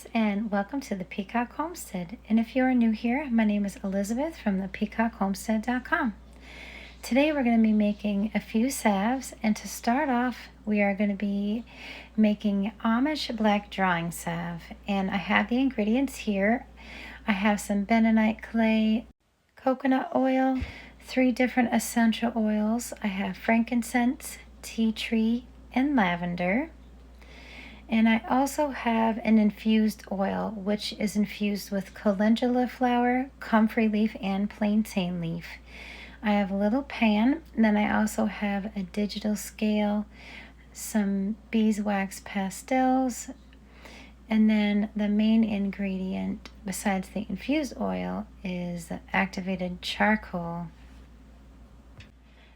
friends, and welcome to the Peacock Homestead. And if you are new here, my name is Elizabeth from the peacockhomestead.com. Today we're going to be making a few salves, and to start off we are going to be making Amish black drawing salve. And I have the ingredients here. I have some bentonite clay, coconut oil, 3 different essential oils. I have frankincense, tea tree, and lavender. And I also have an infused oil, which is infused with calendula flower, comfrey leaf, and plantain leaf. I have a little pan, and then I also have a digital scale, some beeswax pastels, and then the main ingredient besides the infused oil is the activated charcoal.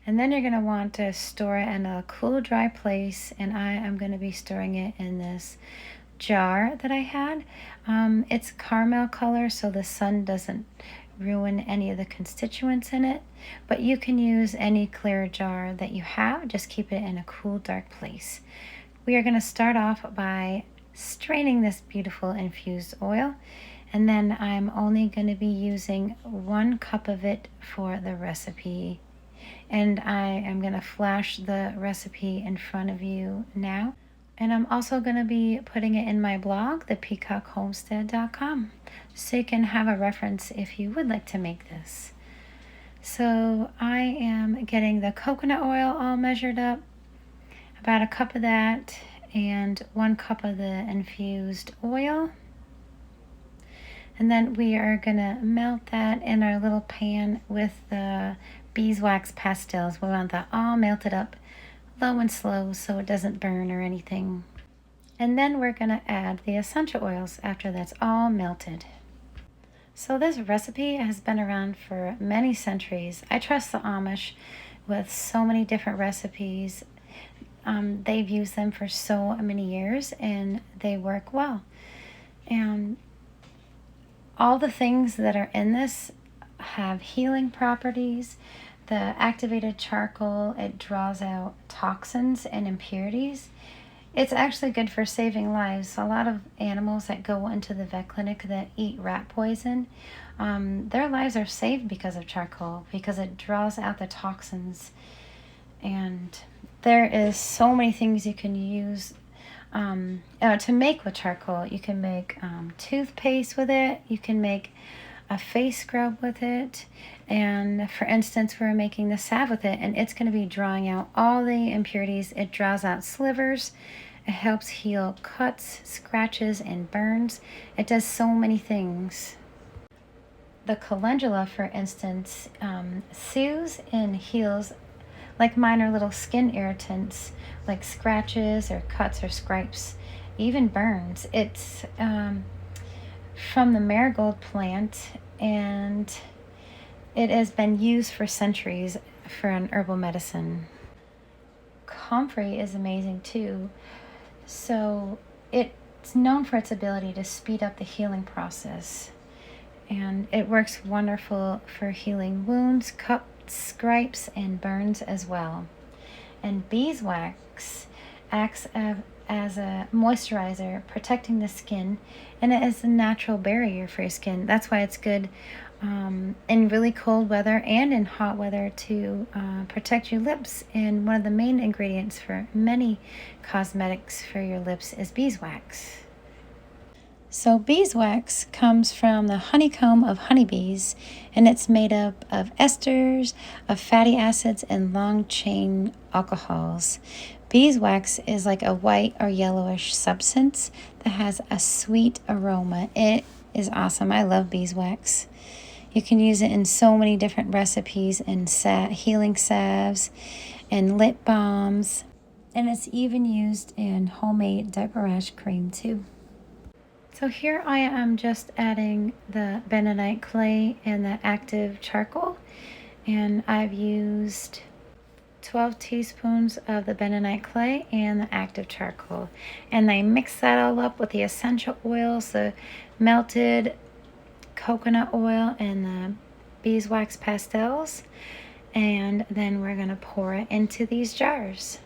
And then you're going to want to store it in a cool, dry place, and I am going to be storing it in this jar that I had. It's caramel color, so the sun doesn't ruin any of the constituents in it, but you can use any clear jar that you have. Just keep it in a cool, dark place. We are going to start off by straining this beautiful infused oil, and then I'm only going to be using 1 cup of it for the recipe. And I am going to flash the recipe in front of you now. And I'm also going to be putting it in my blog, thepeacockhomestead.com, so you can have a reference if you would like to make this. So I am getting the coconut oil all measured up, about 1 cup of that, and 1 cup of the infused oil. And then we are going to melt that in our little pan with the beeswax pastels. We want that all melted up low and slow so it doesn't burn or anything. And then we're going to add the essential oils after that's all melted. So this recipe has been around for many centuries. I trust the Amish with so many different recipes. They've used them for so many years and they work well. And all the things that are in this have healing properties. The activated charcoal, it draws out toxins and impurities. It's actually good for saving lives. A lot of animals that go into the vet clinic that eat rat poison, their lives are saved because of charcoal, because it draws out the toxins. And there is so many things you can use to make with charcoal. You can make toothpaste with it. You can make a face scrub with it. And for instance, we're making the salve with it, and it's going to be drawing out all the impurities. It draws out slivers. It helps heal cuts, scratches, and burns. It does so many things. The calendula, for instance, soothes and heals like minor little skin irritants, like scratches or cuts or scrapes, even burns. It's from the marigold plant, and it has been used for centuries for an herbal medicine. Comfrey is amazing too. So it's known for its ability to speed up the healing process. And it works wonderful for healing wounds, cuts, scrapes, and burns as well. And beeswax acts as a moisturizer, protecting the skin, and it is a natural barrier for your skin. That's why it's good in really cold weather and in hot weather to protect your lips. And one of the main ingredients for many cosmetics for your lips is beeswax. So beeswax comes from the honeycomb of honeybees, and it's made up of esters, of fatty acids, and long-chain alcohols. Beeswax is like a white or yellowish substance that has a sweet aroma. It is awesome. I love beeswax. You can use it in so many different recipes, and healing salves and lip balms, and it's even used in homemade diaper rash cream too. So here I am just adding the bentonite clay and the active charcoal, and I've used 12 teaspoons of the bentonite clay and the active charcoal, and I mix that all up with the essential oils, the melted coconut oil and the beeswax pastels, and then we're going to pour it into these jars.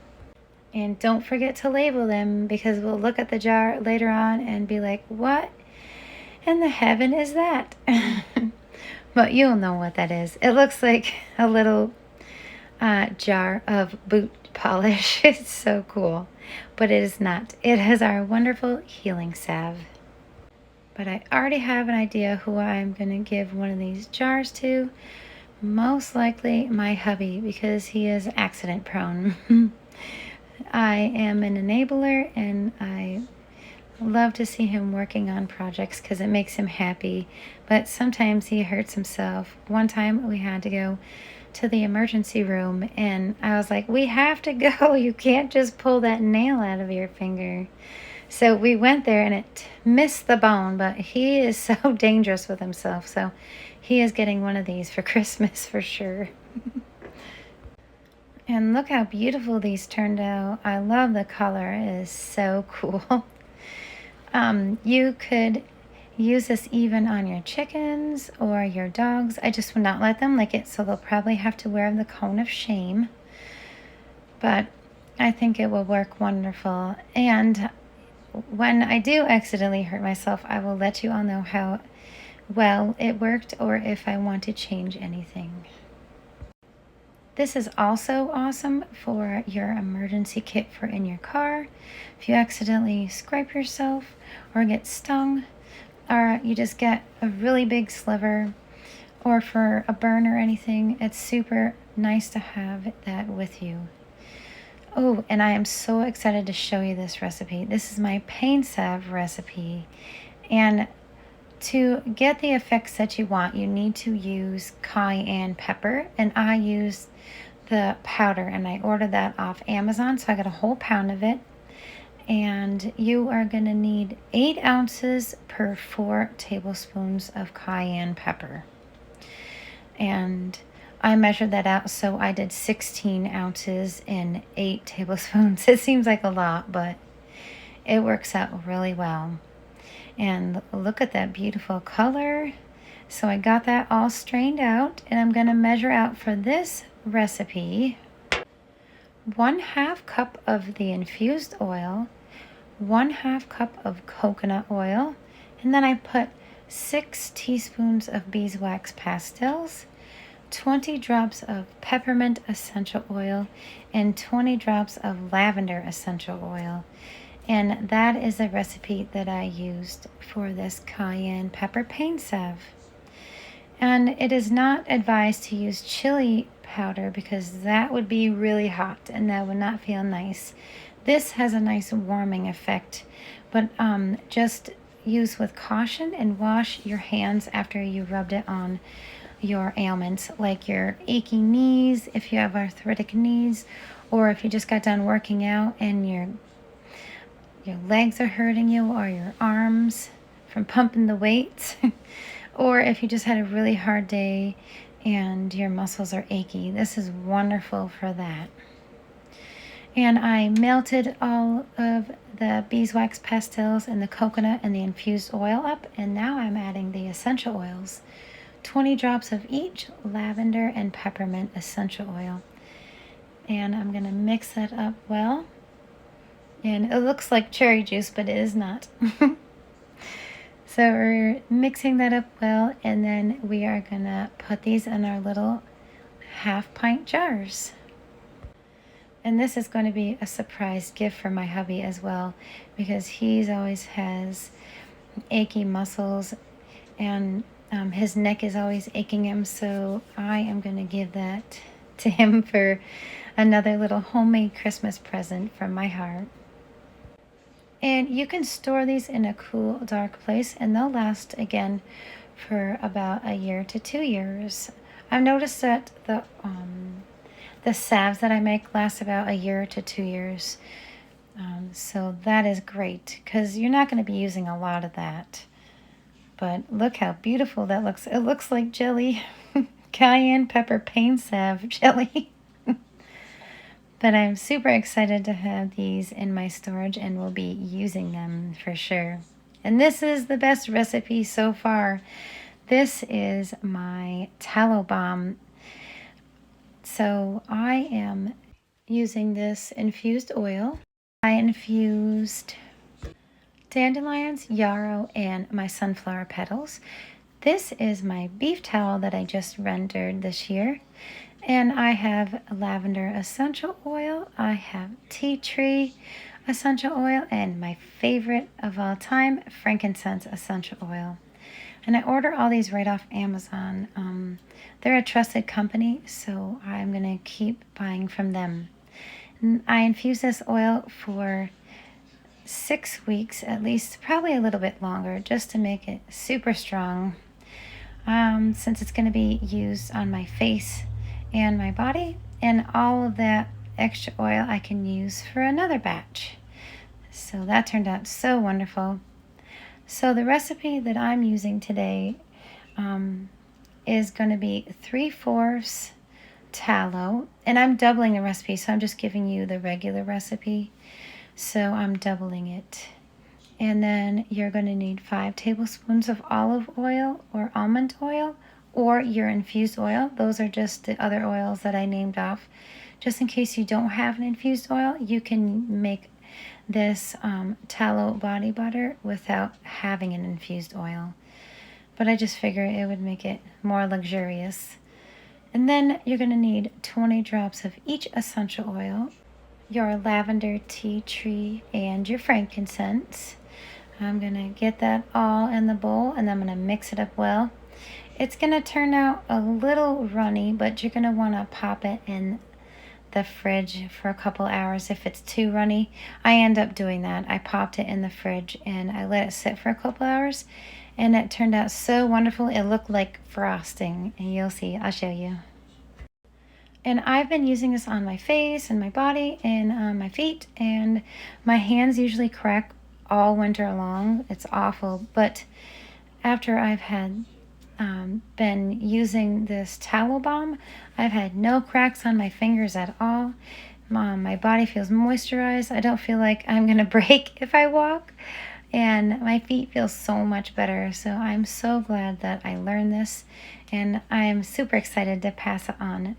And don't forget to label them, because we'll look at the jar later on and be like, what in the heaven is that? But you'll know what that is. It looks like a little jar of boot polish. It's so cool. But it is not. It has our wonderful healing salve. But I already have an idea who I'm going to give one of these jars to. Most likely my hubby, because he is accident prone. I am an enabler, and I love to see him working on projects because it makes him happy, but sometimes he hurts himself. One time we had to go to the emergency room, and I was like, we have to go. You can't just pull that nail out of your finger. So we went there, and it missed the bone, but he is so dangerous with himself. So he is getting one of these for Christmas for sure. And look how beautiful these turned out. I love the color. It is so cool. You could use this even on your chickens or your dogs. I just would not let them lick it, so they'll probably have to wear the cone of shame. But I think it will work wonderful. And when I do accidentally hurt myself, I will let you all know how well it worked, or if I want to change anything. This is also awesome for your emergency kit for in your car. If you accidentally scrape yourself or get stung, or you just get a really big sliver, or for a burn or anything, it's super nice to have that with you. Oh, and I am so excited to show you this recipe. This is my pain salve recipe. And to get the effects that you want, you need to use cayenne pepper, and I use the powder, and I ordered that off Amazon, so I got a whole pound of it. And you are going to need 8 ounces per 4 tablespoons of cayenne pepper. And I measured that out, so I did 16 ounces in 8 tablespoons. It seems like a lot, but it works out really well. And look at that beautiful color. So I got that all strained out, and I'm going to measure out for this recipe 1/2 cup of the infused oil, 1/2 cup of coconut oil, and then I put 6 teaspoons of beeswax pastils, 20 drops of peppermint essential oil, and 20 drops of lavender essential oil. And that is the recipe that I used for this cayenne pepper pain salve. And it is not advised to use chili powder, because that would be really hot and that would not feel nice. This has a nice warming effect, but just use with caution, and wash your hands after you rubbed it on your ailments, like your achy knees, if you have arthritic knees, or if you just got done working out and your legs are hurting you, or your arms from pumping the weights, or if you just had a really hard day and your muscles are achy. This is wonderful for that. And I melted all of the beeswax pastils and the coconut and the infused oil up, and now I'm adding the essential oils, 20 drops of each lavender and peppermint essential oil. And I'm going to mix that up well. And it looks like cherry juice, but it is not. So we're mixing that up well, and then we are going to put these in our little 1/2 pint jars. And this is going to be a surprise gift for my hubby as well, because he's always has achy muscles, and his neck is always aching him. So I am going to give that to him for another little homemade Christmas present from my heart. And you can store these in a cool, dark place, and they'll last again for about 1 year to 2 years. I've noticed that the salves that I make last about 1 year to 2 years. So that is great, because you're not going to be using a lot of that. But look how beautiful that looks. It looks like jelly. Cayenne pepper pain salve jelly. But I'm super excited to have these in my storage, and will be using them for sure. And this is the best recipe so far. This is my tallow balm. So I am using this infused oil. I infused dandelions, yarrow, and my sunflower petals. This is my beef towel that I just rendered this year. And I have lavender essential oil, I have tea tree essential oil, and my favorite of all time, frankincense essential oil. And I order all these right off Amazon. They're a trusted company, so I'm going to keep buying from them. And I infuse this oil for 6 weeks, at least, probably a little bit longer, just to make it super strong. Since it's going to be used on my face and my body, and all of that extra oil I can use for another batch. So that turned out so wonderful. So the recipe that I'm using today is going to be 3/4 tallow, and I'm doubling the recipe, so I'm just giving you the regular recipe, so I'm doubling it. And then you're going to need 5 tablespoons of olive oil or almond oil, or your infused oil. Those are just the other oils that I named off. Just in case you don't have an infused oil, you can make this tallow body butter without having an infused oil. But I just figured it would make it more luxurious. And then you're going to need 20 drops of each essential oil, your lavender, tea tree, and your frankincense. I'm going to get that all in the bowl, and I'm going to mix it up well. It's going to turn out a little runny, but you're going to want to pop it in the fridge for a couple hours if it's too runny. I end up doing that. I popped it in the fridge and I let it sit for a couple hours, and it turned out so wonderful. It looked like frosting, and you'll see. I'll show you. And I've been using this on my face and my body and on my feet, and my hands usually crack all winter long. It's awful, but after I've had been using this tallow balm, I've had no cracks on my fingers at all. My body feels moisturized. I don't feel like I'm gonna break if I walk, and my feet feel so much better. So I'm so glad that I learned this, and I'm super excited to pass it on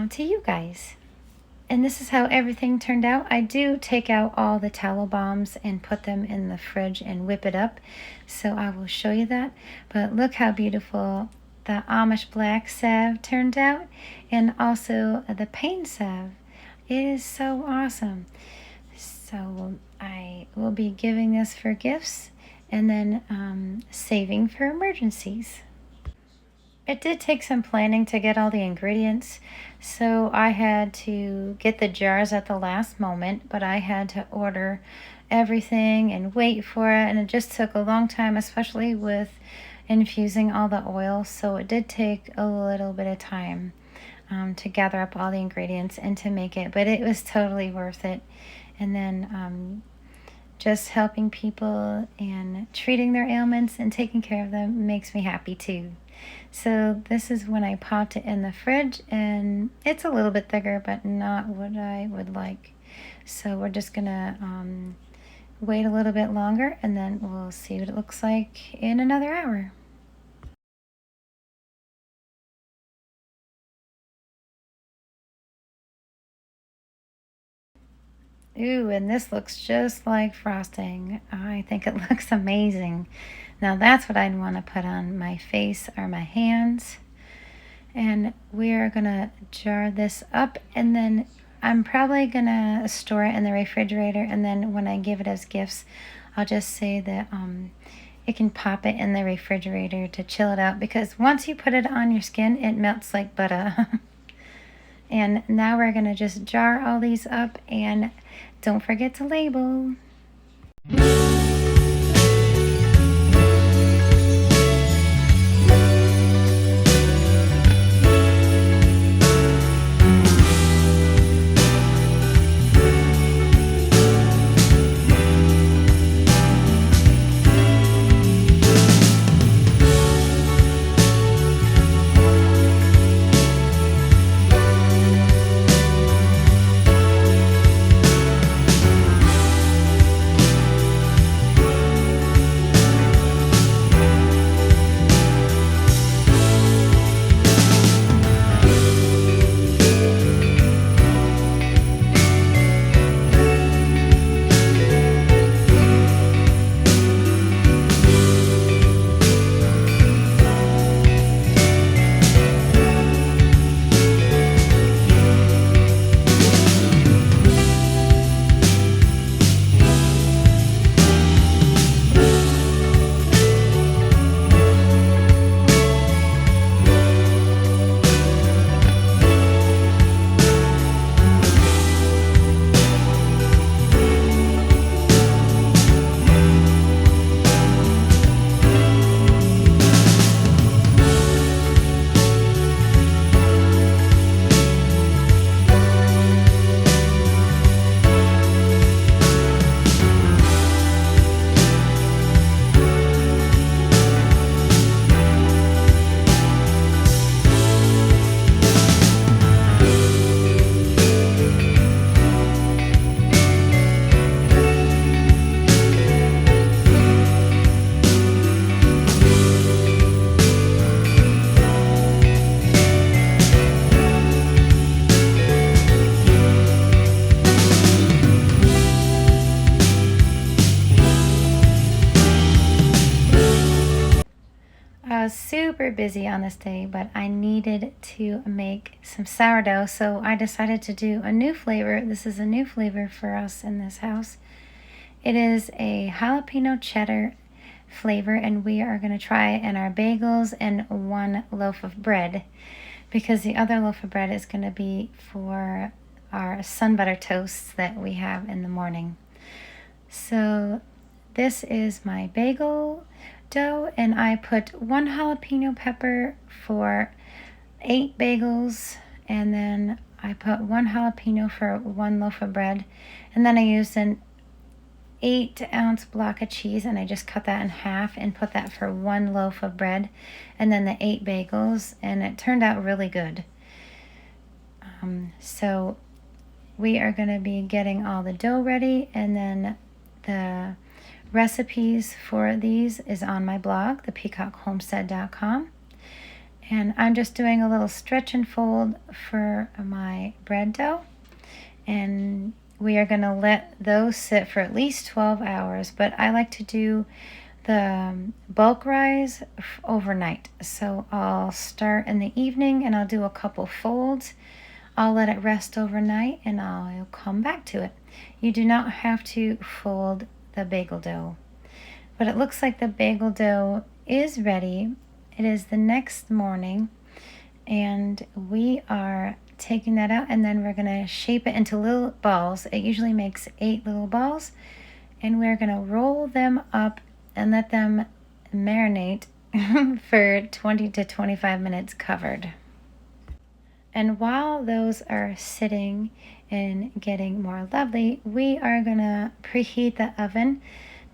to you guys. And this is how everything turned out. I do take out all the tallow balms and put them in the fridge and whip it up, so I will show you that. But look how beautiful the Amish black salve turned out, and also the pain salve. It is so awesome. So I will be giving this for gifts, and then saving for emergencies. It did take some planning to get all the ingredients, so I had to get the jars at the last moment, but I had to order everything and wait for it, and it just took a long time, especially with infusing all the oil, so it did take a little bit of time to gather up all the ingredients and to make it, but it was totally worth it. And then just helping people and treating their ailments and taking care of them makes me happy too. So this is when I popped it in the fridge, and it's a little bit thicker, but not what I would like. So we're just gonna wait a little bit longer, and then we'll see what it looks like in another hour. Ooh, and this looks just like frosting. I think it looks amazing. Now that's what I'd want to put on my face or my hands. And we're gonna jar this up, and then I'm probably gonna store it in the refrigerator, and then when I give it as gifts, I'll just say that it can pop it in the refrigerator to chill it out, because once you put it on your skin, it melts like butter. And now we're gonna just jar all these up, and don't forget to label. I was super busy on this day, but I needed to make some sourdough, so I decided to do a new flavor. This is a new flavor for us in this house. It is a jalapeno cheddar flavor, and we are going to try it in our bagels and one loaf of bread, because the other loaf of bread is going to be for our sun butter toasts that we have in the morning. So this is my bagel dough, and I put 1 jalapeno pepper for 8 bagels, and then I put 1 jalapeno for 1 loaf of bread, and then I used an 8-ounce block of cheese, and I just cut that in half and put that for 1 loaf of bread, and then the 8 bagels, and it turned out really good. So we are going to be getting all the dough ready, and then the recipes for these is on my blog, thepeacockhomestead.com. And I'm just doing a little stretch and fold for my bread dough. And we are going to let those sit for at least 12 hours. But I like to do the bulk rise overnight. So I'll start in the evening and I'll do a couple folds. I'll let it rest overnight and I'll come back to it. You do not have to fold the bagel dough. But it looks like the bagel dough is ready. It is the next morning, and we are taking that out, and then we're going to shape it into little balls. It usually makes 8 little balls, and we're going to roll them up and let them marinate for 20 to 25 minutes covered. And while those are sitting and getting more lovely, we are going to preheat the oven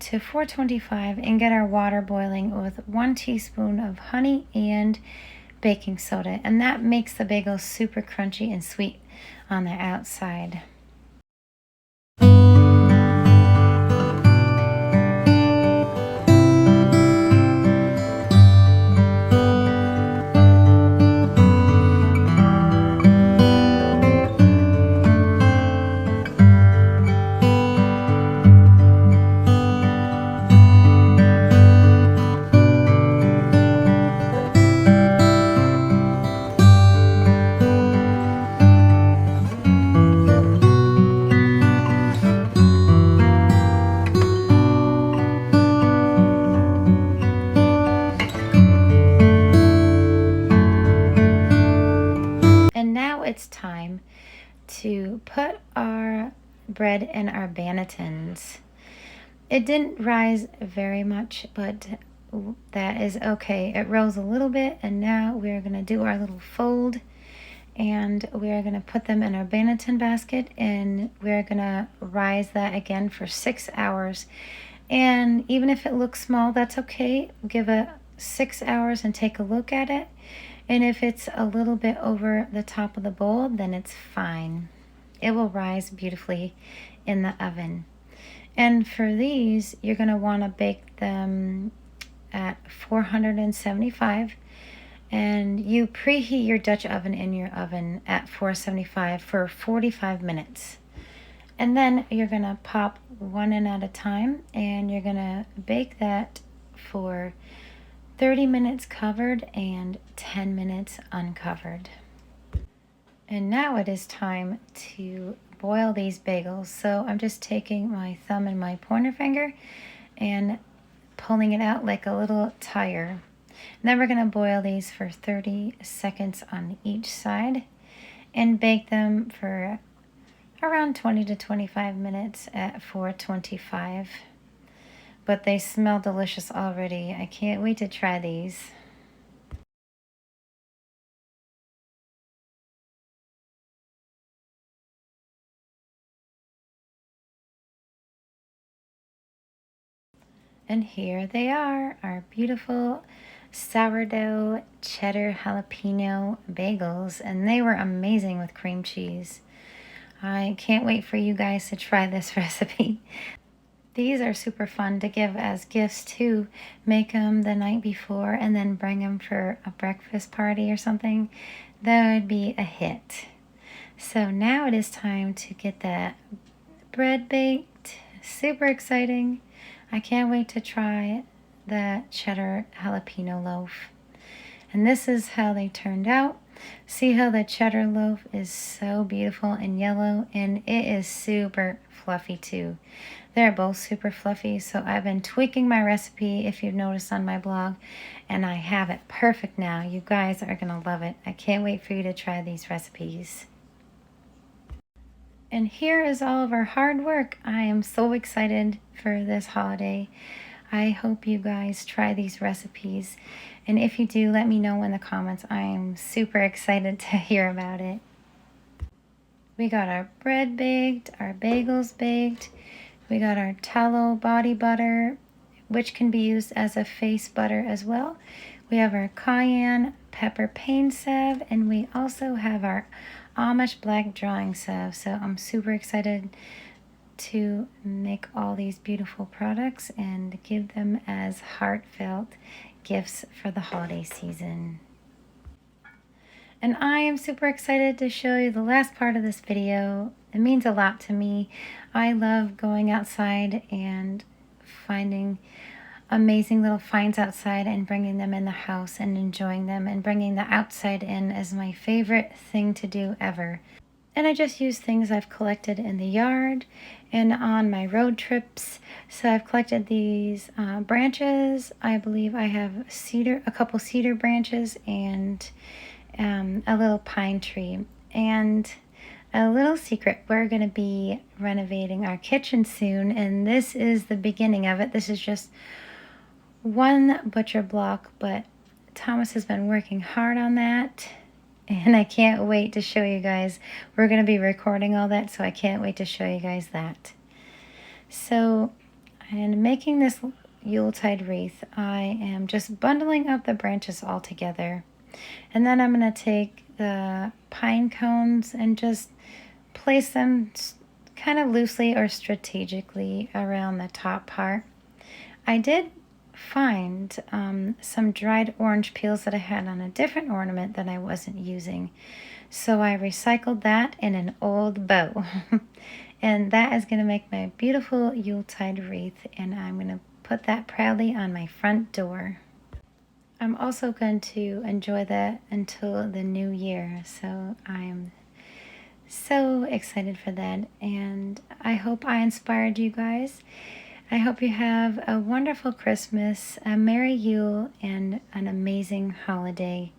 to 425 and get our water boiling with 1 teaspoon of honey and baking soda. And that makes the bagels super crunchy and sweet on the outside. It's time to put our bread in our bannetons. It didn't rise very much, but that is okay. It rose a little bit, and now we're going to do our little fold, and we're going to put them in our banneton basket, and we're going to rise that again for 6 hours. And even if it looks small, that's okay. Give it 6 hours and take a look at it. And if it's a little bit over the top of the bowl, then it's fine. It will rise beautifully in the oven. And for these, you're going to want to bake them at 475. And you preheat your Dutch oven in your oven at 475 for 45 minutes. And then you're going to pop one in at a time, and you're going to bake that for 30 minutes covered and 10 minutes uncovered. And now it is time to boil these bagels. So I'm just taking my thumb and my pointer finger and pulling it out like a little tire. And then we're going to boil these for 30 seconds on each side and bake them for around 20 to 25 minutes at 425. But they smell delicious already. I can't wait to try these. And here they are, our beautiful sourdough cheddar jalapeno bagels. And they were amazing with cream cheese. I can't wait for you guys to try this recipe. These are super fun to give as gifts too. Make them the night before and then bring them for a breakfast party or something. That would be a hit. So now it is time to get that bread baked. Super exciting. I can't wait to try the cheddar jalapeno loaf. And this is how they turned out. See how the cheddar loaf is so beautiful and yellow, and it is super fluffy too. They're both super fluffy, so I've been tweaking my recipe, if you've noticed on my blog, and I have it perfect now. You guys are gonna love it. I can't wait for you to try these recipes. And here is all of our hard work. I am so excited for this holiday. I hope you guys try these recipes. And if you do, let me know in the comments. I am super excited to hear about it. We got our bread baked, our bagels baked. We got our tallow body butter, which can be used as a face butter as well. We have our cayenne pepper pain salve, and we also have our Amish black drawing salve. So I'm super excited to make all these beautiful products and give them as heartfelt gifts for the holiday season. And I am super excited to show you the last part of this video. It means a lot to me. I love going outside and finding amazing little finds outside and bringing them in the house and enjoying them, and bringing the outside in is my favorite thing to do ever. And I just use things I've collected in the yard and on my road trips. So I've collected these branches. I believe I have a couple cedar branches, and a little pine tree. And a little secret, we're going to be renovating our kitchen soon, and this is the beginning of it. This is just one butcher block, but Thomas has been working hard on that, and I can't wait to show you guys. We're going to be recording all that, so I can't wait to show you guys that. So, in making this Yuletide wreath, I am just bundling up the branches all together. And then I'm going to take the pine cones and just place them kind of loosely or strategically around the top part. I did find some dried orange peels that I had on a different ornament that I wasn't using. So I recycled that in an old bow. And that is going to make my beautiful Yuletide wreath, and I'm going to put that proudly on my front door. I'm also going to enjoy that until the new year, so I am so excited for that, and I hope I inspired you guys. I hope you have a wonderful Christmas, a Merry Yule, and an amazing holiday.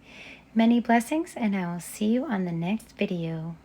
Many blessings, and I will see you on the next video.